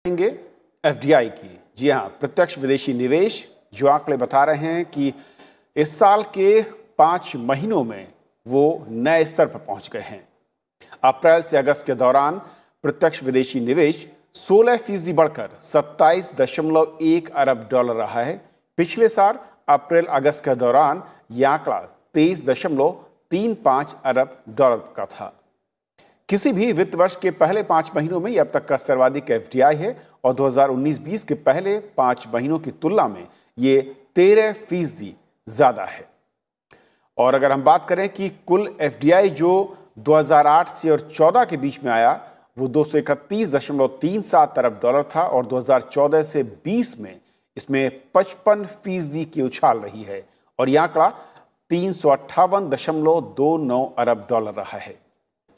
देखेंगे एफडीआई की। जी हाँ, प्रत्यक्ष विदेशी निवेश जो आंकड़े बता रहे हैं कि इस साल के 5 महीनों में वो नए स्तर पर पहुंच गए हैं। अप्रैल से अगस्त के दौरान प्रत्यक्ष विदेशी निवेश 16% बढ़कर 27.1 अरब डॉलर रहा है। पिछले साल अप्रैल अगस्त के दौरान यह आंकड़ा 23.35 अरब डॉलर का था। किसी भी वित्त वर्ष के पहले 5 महीनों में यह अब तक का सर्वाधिक एफडीआई है और 2019-20 के पहले 5 महीनों की तुलना में ये 13% ज्यादा है। और अगर हम बात करें कि कुल एफडीआई जो 2008 से और 14 के बीच में आया वो 231.37 अरब डॉलर था और 2014 से 20 में इसमें 55% की उछाल रही है और यह आंकड़ा 358.29 अरब डॉलर रहा है,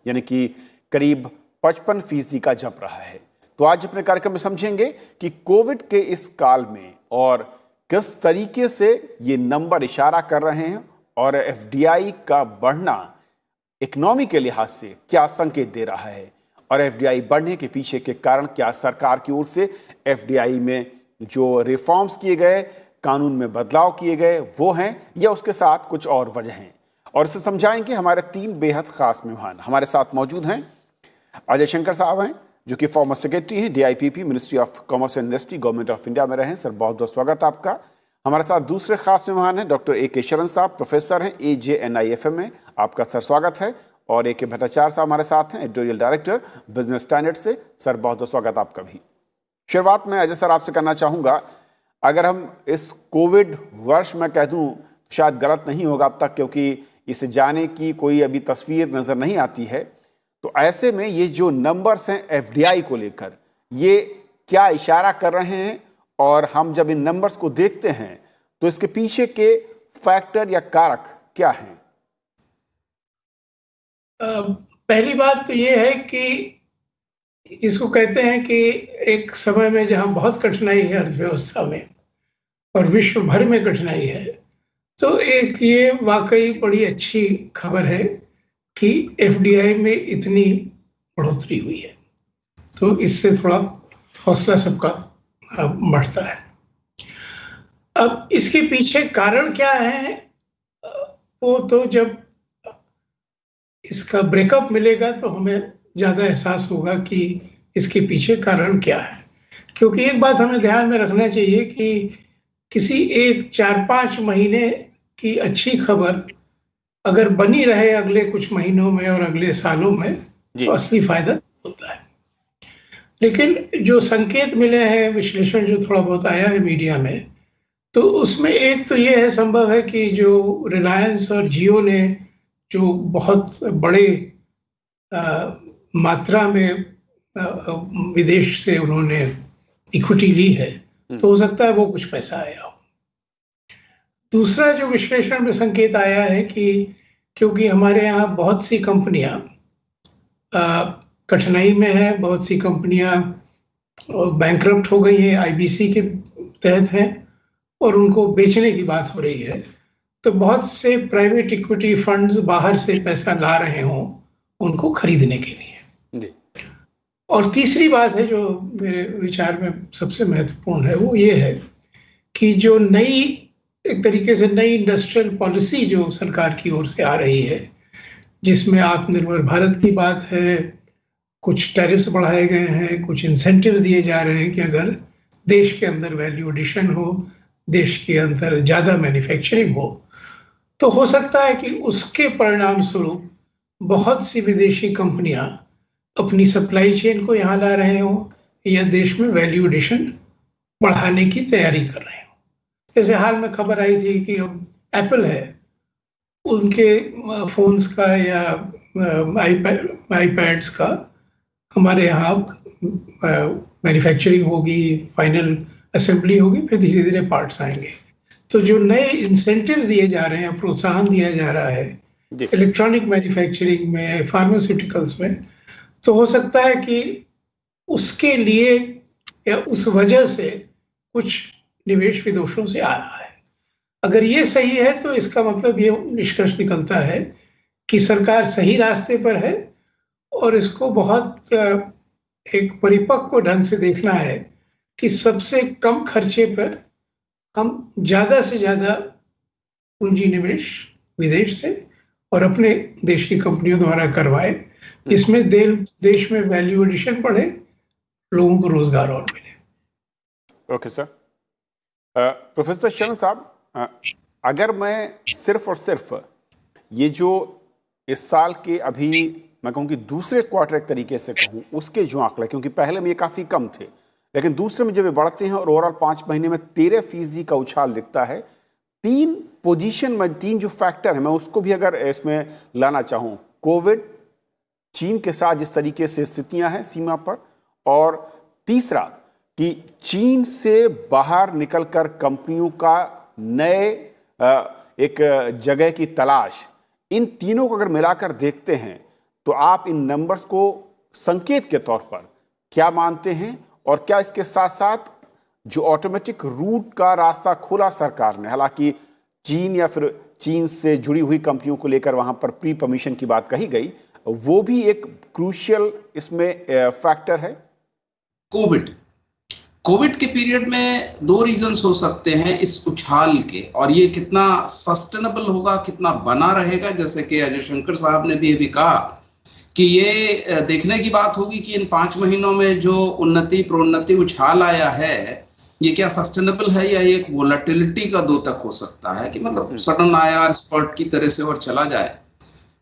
यानी कि करीब 55% का जंप रहा है। तो आज अपने कार्यक्रम में समझेंगे कि कोविड के इस काल में और किस तरीके से ये नंबर इशारा कर रहे हैं और एफडीआई का बढ़ना इकोनॉमी के लिहाज से क्या संकेत दे रहा है और एफडीआई बढ़ने के पीछे के कारण क्या सरकार की ओर से एफडीआई में जो रिफॉर्म्स किए गए, कानून में बदलाव किए गए वो हैं या उसके साथ कुछ और वजह हैं। और इसे समझाएंगे हमारे 3 बेहद खास मेहमान। हमारे साथ मौजूद हैं अजय शंकर साहब हैं जो कि फॉर्मर सेक्रेटरी हैं DIPP ministry of commerce and industry government of India में रहे हैं। सर बहुत बहुत स्वागत आपका। हमारे साथ दूसरे खास मेहमान हैं डॉक्टर ए के शरण साहब, प्रोफेसर हैं AJNIFM में, आपका सर स्वागत है। और AK भट्टाचार्य साहब हमारे साथ हैं, एडिटोरियल डायरेक्टर बिजनेस स्टैंडर्ड से। सर बहुत बहुत स्वागत आपका भी। शुरुआत में अजय सर आपसे करना चाहूँगा, अगर हम इस कोविड वर्ष में कह दूँ शायद गलत नहीं होगा अब तक, क्योंकि इसे जाने की कोई अभी तस्वीर नज़र नहीं आती है, तो ऐसे में ये जो नंबर्स हैं एफडीआई को लेकर ये क्या इशारा कर रहे हैं और हम जब इन नंबर्स को देखते हैं तो इसके पीछे के फैक्टर या कारक क्या हैं? पहली बात तो ये है कि जिसको कहते हैं कि एक समय में जहां बहुत कठिनाई है अर्थव्यवस्था में और विश्व भर में कठिनाई है, तो एक ये वाकई बड़ी अच्छी खबर है कि एफडीआई में इतनी बढ़ोतरी हुई है। तो इससे थोड़ा हौसला सबका बढ़ता है। अब इसके पीछे कारण क्या है वो तो जब इसका ब्रेकअप मिलेगा तो हमें ज़्यादा एहसास होगा कि इसके पीछे कारण क्या है। क्योंकि एक बात हमें ध्यान में रखना चाहिए कि किसी एक 4-5 महीने की अच्छी खबर अगर बनी रहे अगले कुछ महीनों में और अगले सालों में तो असली फायदा होता है। लेकिन जो संकेत मिले हैं, विश्लेषण जो थोड़ा बहुत आया है मीडिया में, तो उसमें एक तो ये है, संभव है कि जो रिलायंस और जियो ने जो बहुत बड़े मात्रा में विदेश से उन्होंने इक्विटी ली है, तो हो सकता है वो कुछ पैसा आया हो। दूसरा जो विश्लेषण में संकेत आया है कि क्योंकि हमारे यहाँ बहुत सी कंपनियां कठिनाई में हैं, बहुत सी कंपनियां बैंकरप्ट हो गई हैं, IBC के तहत हैं और उनको बेचने की बात हो रही है, तो बहुत से प्राइवेट इक्विटी फंड्स बाहर से पैसा ला रहे हों उनको खरीदने के लिए। और तीसरी बात है जो मेरे विचार में सबसे महत्वपूर्ण है, वो ये है कि जो नई एक तरीके से नई इंडस्ट्रियल पॉलिसी जो सरकार की ओर से आ रही है, जिसमें आत्मनिर्भर भारत की बात है, कुछ टैरिफ्स बढ़ाए गए हैं, कुछ इंसेंटिव्स दिए जा रहे हैं कि अगर देश के अंदर वैल्यू एडिशन हो, देश के अंदर ज़्यादा मैन्युफैक्चरिंग हो, तो हो सकता है कि उसके परिणाम स्वरूप बहुत सी विदेशी कंपनियां अपनी सप्लाई चेन को यहाँ ला रहे हों या देश में वैल्यू एडिशन बढ़ाने की तैयारी कर रहे हों। जैसे हाल में खबर आई थी कि एप्पल है, उनके फोन्स का या आईपैड्स का हमारे यहाँ मैन्युफैक्चरिंग होगी, फाइनल असेंबली होगी, फिर धीरे धीरे पार्ट्स आएंगे। तो जो नए इंसेंटिव्स दिए जा रहे हैं, प्रोत्साहन दिया जा रहा है इलेक्ट्रॉनिक मैन्युफैक्चरिंग में, फार्मास्यूटिकल्स में, तो हो सकता है कि उसके लिए या उस वजह से कुछ निवेश विदेशों से आ रहा है। अगर ये सही है तो इसका मतलब ये निष्कर्ष निकलता है कि सरकार सही रास्ते पर है और इसको बहुत एक परिपक्व ढंग से देखना है कि सबसे कम खर्चे पर हम ज्यादा से ज्यादा पूंजी निवेश विदेश से और अपने देश की कंपनियों द्वारा करवाए, जिसमें देश में वैल्यू एडिशन बढ़े, लोगों को रोजगार और मिले। Okay sir. प्रोफेसर शरण साहब, अगर मैं सिर्फ और सिर्फ ये जो इस साल के अभी मैं कहूँ कि दूसरे क्वार्टर एक तरीके से कहूँ उसके जो आंकड़े, क्योंकि पहले में ये काफ़ी कम थे लेकिन दूसरे में जब ये बढ़ते हैं और ओवरऑल 5 महीने में 13% का उछाल दिखता है। 3 पोजीशन में 3 जो फैक्टर है मैं उसको भी अगर इसमें लाना चाहूँ, कोविड, चीन के साथ जिस तरीके से स्थितियां हैं सीमा पर, और तीसरा कि चीन से बाहर निकलकर कंपनियों का नए एक जगह की तलाश, इन तीनों को अगर मिलाकर देखते हैं तो आप इन नंबर्स को संकेत के तौर पर क्या मानते हैं, और क्या इसके साथ साथ जो ऑटोमेटिक रूट का रास्ता खोला सरकार ने, हालांकि चीन या फिर चीन से जुड़ी हुई कंपनियों को लेकर वहां पर प्री परमिशन की बात कही गई, वो भी एक क्रूशियल इसमें फैक्टर है? कोविड के पीरियड में 2 रीजंस हो सकते हैं इस उछाल के, और ये कितना सस्टेनेबल होगा, कितना बना रहेगा, जैसे कि अजय शंकर साहब ने भी अभी कहा कि ये देखने की बात होगी कि इन 5 महीनों में जो उन्नति प्रोन्नति उछाल आया है ये क्या सस्टेनेबल है या एक वोलेटिलिटी का द्योतक हो सकता है कि मतलब सडन आया स्पर्ट की तरह से और चला जाए।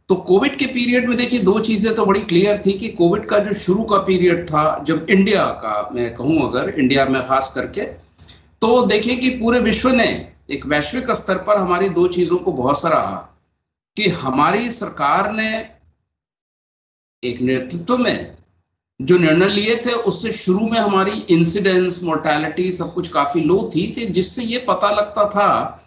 तो कोविड के पीरियड में देखिए 2 चीजें तो बड़ी क्लियर थी कि कोविड का जो शुरू का पीरियड था, जब इंडिया का मैं कहूं, अगर इंडिया में खास करके, तो देखिए कि पूरे विश्व ने एक वैश्विक स्तर पर हमारी 2 चीजों को बहुत सराहा कि हमारी सरकार ने एक नेतृत्व में जो निर्णय लिए थे उससे शुरू में हमारी इंसिडेंस, मोर्टेलिटी सब कुछ काफी लो थी, जिससे ये पता लगता था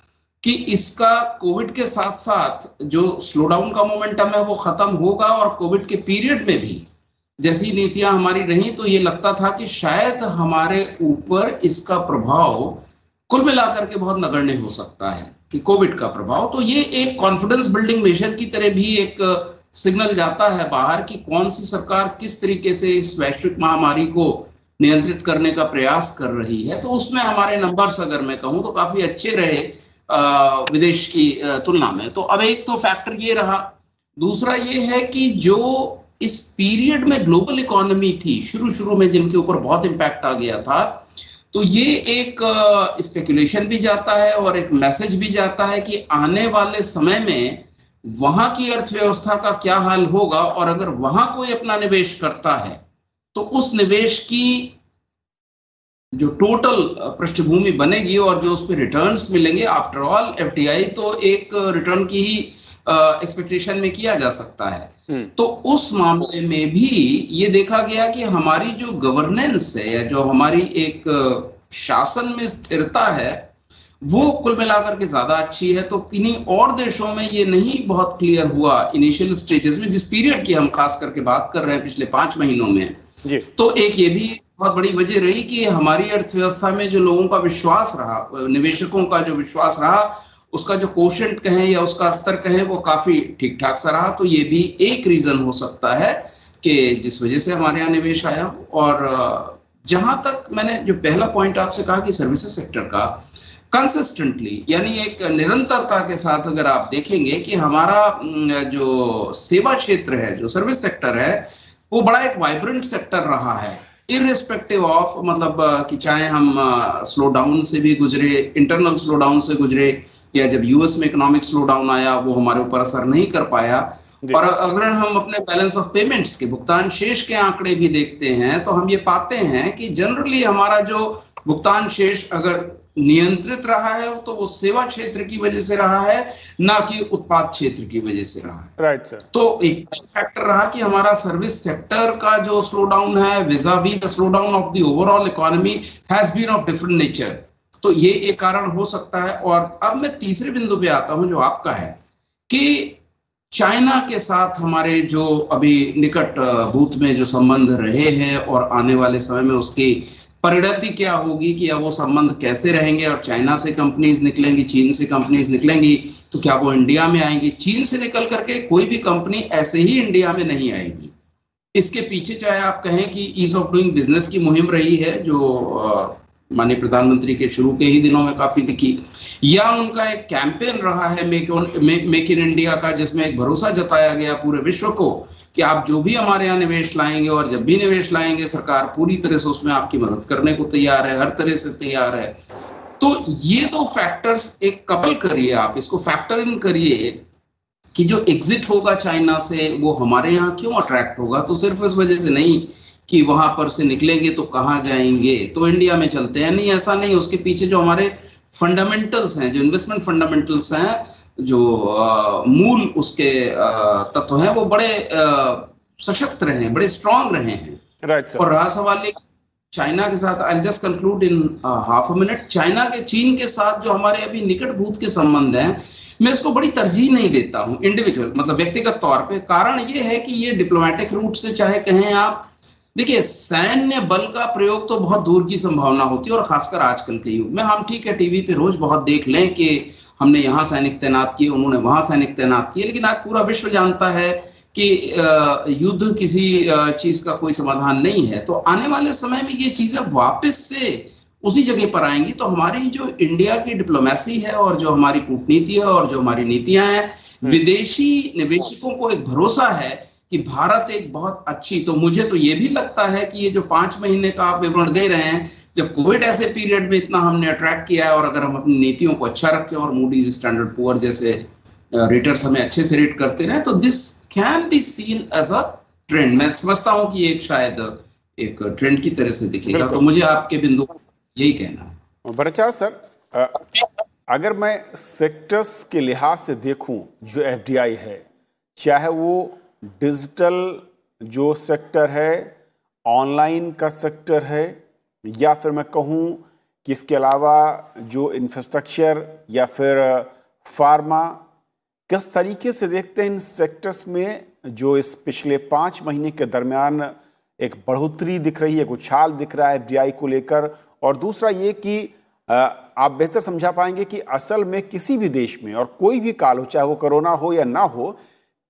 कि इसका कोविड के साथ साथ जो स्लोडाउन का मोमेंटम है वो खत्म होगा, और कोविड के पीरियड में भी जैसी नीतियां हमारी रही तो ये लगता था कि शायद हमारे ऊपर इसका प्रभाव कुल मिलाकर के बहुत नगण्य हो सकता है कि कोविड का प्रभाव। तो ये एक कॉन्फिडेंस बिल्डिंग मेजर की तरह भी एक सिग्नल जाता है बाहर कि कौन सी सरकार किस तरीके से इस वैश्विक महामारी को नियंत्रित करने का प्रयास कर रही है। तो उसमें हमारे नंबर्स अगर मैं कहूँ तो काफी अच्छे रहे विदेश की तुलना में। तो अब एक तो फैक्टर ये रहा, दूसरा ये है कि जो इस पीरियड में ग्लोबल इकोनॉमी थी शुरू में जिनके ऊपर बहुत इम्पैक्ट आ गया था, तो ये एक स्पेकुलेशन भी जाता है और एक मैसेज भी जाता है कि आने वाले समय में वहां की अर्थव्यवस्था का क्या हाल होगा, और अगर वहां कोई अपना निवेश करता है तो उस निवेश की जो टोटल पृष्ठभूमि बनेगी और जो उस पर रिटर्न्स मिलेंगे, आफ्टर ऑल एफडीआई तो एक रिटर्न की ही एक्सपेक्टेशन में किया जा सकता है। तो उस मामले में भी ये देखा गया कि हमारी जो गवर्नेंस है या जो हमारी एक शासन में स्थिरता है वो कुल मिलाकर के ज्यादा अच्छी है। तो किन्हीं और देशों में ये नहीं बहुत क्लियर हुआ इनिशियल स्टेजेस में, जिस पीरियड की हम खास करके बात कर रहे हैं पिछले 5 महीनों में जी। तो एक ये भी बहुत बड़ी वजह रही कि हमारी अर्थव्यवस्था में जो लोगों का विश्वास रहा, निवेशकों का जो विश्वास रहा, उसका जो कोशेंट कहें या उसका स्तर कहें वो काफी ठीक ठाक सा रहा। तो ये भी एक रीजन हो सकता है कि जिस वजह से हमारे यहाँ निवेश आया। और जहां तक मैंने जो पहला पॉइंट आपसे कहा कि सर्विसेज सेक्टर का कंसिस्टेंटली यानी एक निरंतरता के साथ अगर आप देखेंगे कि हमारा जो सेवा क्षेत्र है, जो सर्विस सेक्टर है, वो बड़ा एक वाइब्रेंट सेक्टर रहा है, इररिस्पेक्टिव ऑफ मतलब कि चाहे हम स्लो डाउन से भी गुजरे, इंटरनल स्लो डाउन से गुजरे, या जब यूएस में इकोनॉमिक स्लो डाउन आया वो हमारे ऊपर असर नहीं कर पाया। और अगर हम अपने बैलेंस ऑफ पेमेंट्स के भुगतान शेष के आंकड़े भी देखते हैं तो हम ये पाते हैं कि जनरली हमारा जो भुगतान शेष अगर नियंत्रित रहा है तो वो सेवा क्षेत्र की वजह से रहा है, ना कि उत्पाद क्षेत्र की वजह से रहा है। Right sir. तो एक फैक्टर रहा कि हमारा सर्विस सेक्टर का जो स्लो डाउन है vis a vis the slow down of the overall economy has been of different nature. तो ये एक कारण हो सकता है। और अब मैं तीसरे बिंदु पे आता हूं जो आपका है कि चाइना के साथ हमारे जो अभी निकट भूत में जो संबंध रहे हैं और आने वाले समय में उसकी परिणति क्या होगी, कि अब वो संबंध कैसे रहेंगे, और चाइना से कंपनीज निकलेंगी, चीन से कंपनीज निकलेंगी, तो क्या वो इंडिया में आएंगी? चीन से निकल करके कोई भी कंपनी ऐसे ही इंडिया में नहीं आएगी। इसके पीछे चाहे आप कहें कि ईज ऑफ डूइंग बिजनेस की मुहिम रही है जो माननीय प्रधानमंत्री के शुरू के ही दिनों में काफी दिखी, या उनका एक कैंपेन रहा है मेक इन इंडिया का, जिसमें एक भरोसा जताया गया पूरे विश्व को कि आप जो भी हमारे यहाँ निवेश लाएंगे और जब भी निवेश लाएंगे सरकार पूरी तरह से उसमें आपकी मदद करने को तैयार है, हर तरह से तैयार है। तो ये दो फैक्टर्स एक कपल करिए, आप इसको फैक्टर इन करिए कि जो एग्जिट होगा चाइना से वो हमारे यहाँ क्यों अट्रैक्ट होगा, तो सिर्फ इस वजह से नहीं कि वहां पर से निकलेंगे तो कहाँ जाएंगे, तो इंडिया में चलते हैं, नहीं ऐसा नहीं। उसके पीछे जो हमारे फंडामेंटल्स हैं, जो इन्वेस्टमेंट फंडामेंटल्स हैं, जो मूल उसके तत्व हैं, वो बड़े सशक्त रहे हैं, बड़े स्ट्रांग रहे हैं। Right sir. और रहा सवाल एक चाइना के साथ, I just conclude in half a minute, China के चीन के साथ जो हमारे अभी निकट भूत के संबंध हैं, मैं इसको बड़ी तरजीह नहीं देता हूं इंडिविजुअल, मतलब व्यक्तिगत तौर पे। कारण ये है कि ये डिप्लोमेटिक रूट से चाहे कहें आप, देखिए सैन्य बल का प्रयोग तो बहुत दूर की संभावना होती है, और खासकर आजकल के युग में। हम ठीक है टीवी पे रोज बहुत देख लें कि हमने यहाँ सैनिक तैनात किए, उन्होंने वहां सैनिक तैनात किए, लेकिन आज पूरा विश्व जानता है कि युद्ध किसी चीज का कोई समाधान नहीं है। तो आने वाले समय में ये चीजें वापस से उसी जगह पर आएंगी। तो हमारी जो इंडिया की डिप्लोमेसी है और जो हमारी कूटनीति है और जो हमारी नीतियां हैं, विदेशी निवेशकों को एक भरोसा है कि भारत एक बहुत अच्छी, तो मुझे तो ये भी लगता है कि ये जो 5 महीने का आप विवरण दे रहे हैं, जब कोविड ऐसे पीरियड में इतना हमने अट्रैक्ट किया है, और अगर हम अपनी नीतियों को अच्छा रखें और मूडीज, स्टैंडर्ड पुअर जैसे रेटर्स हमें अच्छे से रेट करते रहे, तो this can be seen as a trend. मैं समझता हूं कि एक शायद एक ट्रेंड की तरह से दिखेगा। तो मुझे आपके बिंदु यही कहना। भट्टाचार्य सर, अगर मैं सेक्टर्स के लिहाज से देखूं, जो एफडीआई है, चाहे वो डिजिटल जो सेक्टर है, ऑनलाइन का सेक्टर है, या फिर मैं कहूं कि इसके अलावा जो इंफ्रास्ट्रक्चर या फिर फार्मा, किस तरीके से देखते हैं इन सेक्टर्स में जो इस पिछले 5 महीने के दरमियान एक बढ़ोतरी दिख रही है, एक उछाल दिख रहा है एफडीआई को लेकर? और दूसरा ये कि आप बेहतर समझा पाएंगे कि असल में किसी भी देश में और कोई भी काल हो, चाहे वो कोरोना हो या ना हो,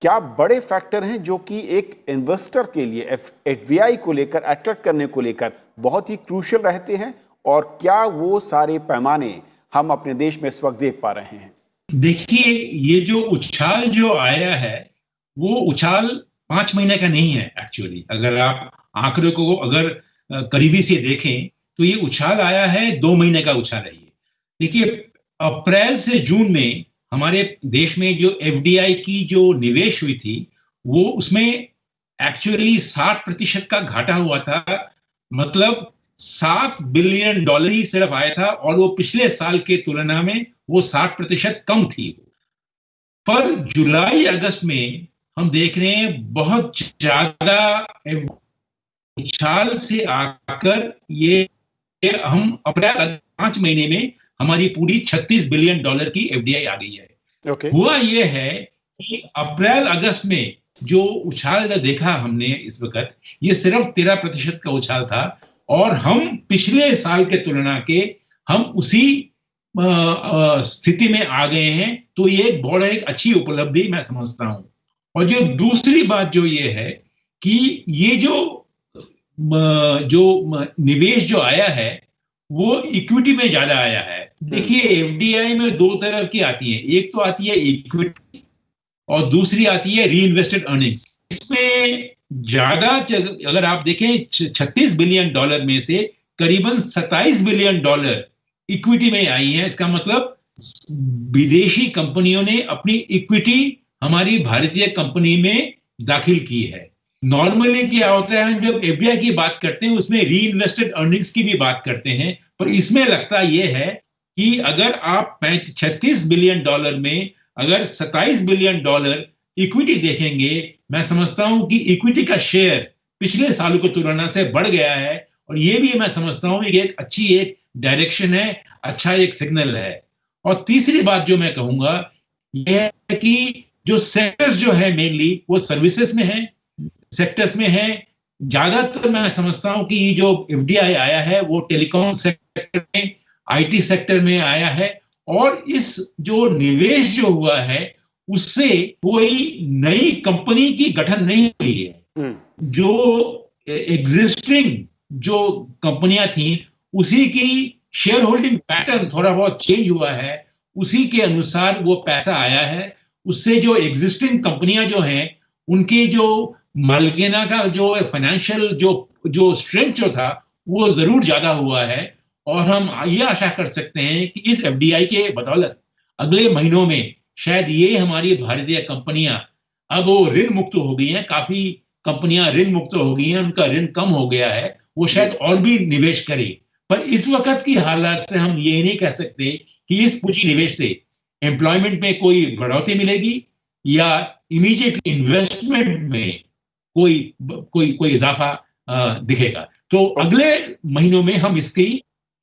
क्या बड़े फैक्टर हैं जो कि एक इन्वेस्टर के लिए एफडीआई को लेकर, अट्रैक्ट करने को लेकर बहुत ही क्रूशियल रहते हैं, और क्या वो सारे पैमाने हम अपने देश में इस वक्त देख पा रहे हैं? देखिए, ये जो उछाल जो आया है वो उछाल 5 महीने का नहीं है एक्चुअली। अगर आप आंकड़ों को अगर करीबी से देखें तो ये उछाल आया है 2 महीने का उछाल है ये। देखिए, अप्रैल से जून में हमारे देश में जो एफडीआई की जो निवेश हुई थी, वो उसमें एक्चुअली 60% का घाटा हुआ था। मतलब $7 बिलियन ही सिर्फ आया था, और वो पिछले साल के तुलना में वो 60% कम थी। पर जुलाई अगस्त में हम देख रहे हैं बहुत ज्यादा उछाल से आकर ये हम अप्रैल 5 महीने में हमारी पूरी $36 बिलियन की एफडीआई आ गई है। हुआ ये है कि अप्रैल अगस्त में जो उछाल देखा हमने इस वक्त, ये सिर्फ 13% का उछाल था, और हम पिछले साल के तुलना के हम उसी स्थिति में आ गए हैं। तो ये एक अच्छी उपलब्धि मैं समझता हूं। और जो दूसरी बात जो ये है कि ये जो निवेश जो आया है वो इक्विटी में ज्यादा आया है। देखिए, एफडीआई में 2 तरह की आती है, एक तो आती है इक्विटी और दूसरी आती है री इन्वेस्टेड अर्निंग्स। इसमें ज्यादा अगर आप देखें $36 बिलियन में से करीबन $27 बिलियन इक्विटी में आई है। इसका मतलब विदेशी कंपनियों ने अपनी इक्विटी हमारी भारतीय कंपनी में दाखिल की है। नॉर्मली क्या होता है, हम जब एफडीआई की बात करते हैं उसमें री इन्वेस्टेड अर्निंग्स की भी बात करते हैं, पर इसमें लगता यह है कि अगर आप $36 बिलियन में अगर $27 बिलियन इक्विटी देखेंगे, मैं समझता हूं कि इक्विटी का शेयर पिछले सालों की तुलना से बढ़ गया है, और ये भी मैं समझता हूं कि एक अच्छी एक डायरेक्शन है, अच्छा एक सिग्नल है। और तीसरी बात जो मैं कहूंगा यह है कि जो सेक्टर्स जो है मेनली वो सर्विसेज में है, सेक्टर्स में है। ज्यादातर मैं समझता हूं कि ये जो एफडीआई आया है वो टेलीकॉम सेक्टर में, आईटी सेक्टर में आया है, और इस जो निवेश जो हुआ है उससे कोई नई कंपनी की गठन नहीं हुई है। जो एग्जिस्टिंग जो कंपनियां थी उसी की शेयर होल्डिंग पैटर्न थोड़ा बहुत चेंज हुआ है, उसी के अनुसार वो पैसा आया है। उससे जो एग्जिस्टिंग कंपनियां जो हैं उनकी जो मालिकाना का जो फाइनेंशियल जो स्ट्रेंथ जो था वो जरूर ज्यादा हुआ है। और हम ये आशा कर सकते हैं कि इस एफडीआई के बदौलत अगले महीनों में शायद ये हमारी भारतीय कंपनियां अब वो ऋण मुक्त हो गई हैं, काफी कंपनियां ऋण मुक्त हो गई हैं, उनका ऋण कम हो गया है, वो शायद और भी निवेश करें। पर इस वक्त की हालात से हम ये नहीं कह सकते कि इस पूंजी निवेश से एम्प्लॉयमेंट में कोई बढ़ोतरी मिलेगी या इमीडिएट इन्वेस्टमेंट में कोई इजाफा दिखेगा। तो अगले महीनों में हम इसकी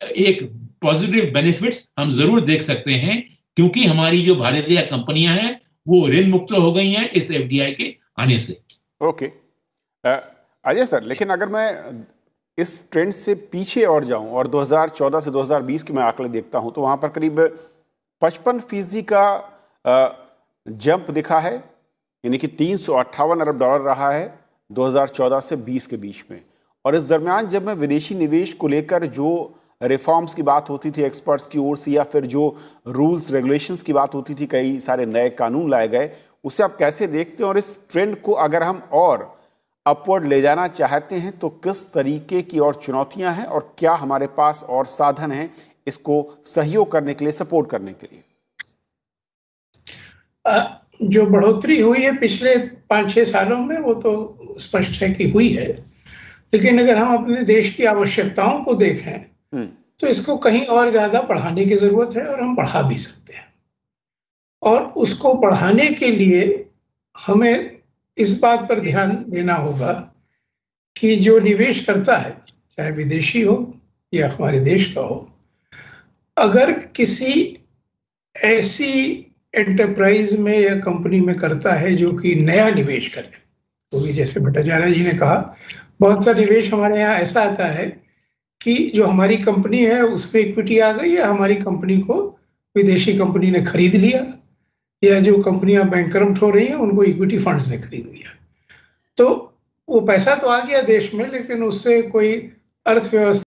एक पॉजिटिव बेनिफिट्स हम जरूर देख सकते हैं, क्योंकि हमारी जो भारतीय कंपनियां हैं वो ऋण मुक्त हो गई हैं इस एफडीआई के आने से। ओके अजय सर, लेकिन अगर मैं इस ट्रेंड से पीछे और जाऊं और 2014 से 2020 के मैं आंकड़े देखता हूं तो वहां पर करीब 55% का जंप दिखा है, यानी कि $358 अरब रहा है 2014 से 20 के बीच में। और इस दरमियान जब मैं विदेशी निवेश को लेकर जो रिफॉर्म्स की बात होती थी एक्सपर्ट्स की ओर से, या फिर जो रूल्स रेगुलेशंस की बात होती थी, कई सारे नए कानून लाए गए, उसे आप कैसे देखते हैं? और इस ट्रेंड को अगर हम और अपवर्ड ले जाना चाहते हैं तो किस तरीके की और चुनौतियां हैं और क्या हमारे पास और साधन हैं इसको सहयोग करने के लिए, सपोर्ट करने के लिए? जो बढ़ोतरी हुई है पिछले 5-6 सालों में वो तो स्पष्ट है कि हुई है, लेकिन अगर हम अपने देश की आवश्यकताओं को देखें तो इसको कहीं और ज्यादा बढ़ाने की जरूरत है और हम बढ़ा भी सकते हैं। और उसको बढ़ाने के लिए हमें इस बात पर ध्यान देना होगा कि जो निवेश करता है, चाहे विदेशी हो या हमारे देश का हो, अगर किसी ऐसी एंटरप्राइज में या कंपनी में करता है जो कि नया निवेश करे, तो भी जैसे भट्टाचार्य जी ने कहा, बहुत सा निवेश हमारे यहाँ ऐसा आता है कि जो हमारी कंपनी है उसमें इक्विटी आ गई, या हमारी कंपनी को विदेशी कंपनी ने खरीद लिया, या जो कंपनियां बैंकरप्ट हो रही हैं उनको इक्विटी फंड्स ने खरीद लिया। तो वो पैसा तो आ गया देश में, लेकिन उससे कोई अर्थव्यवस्था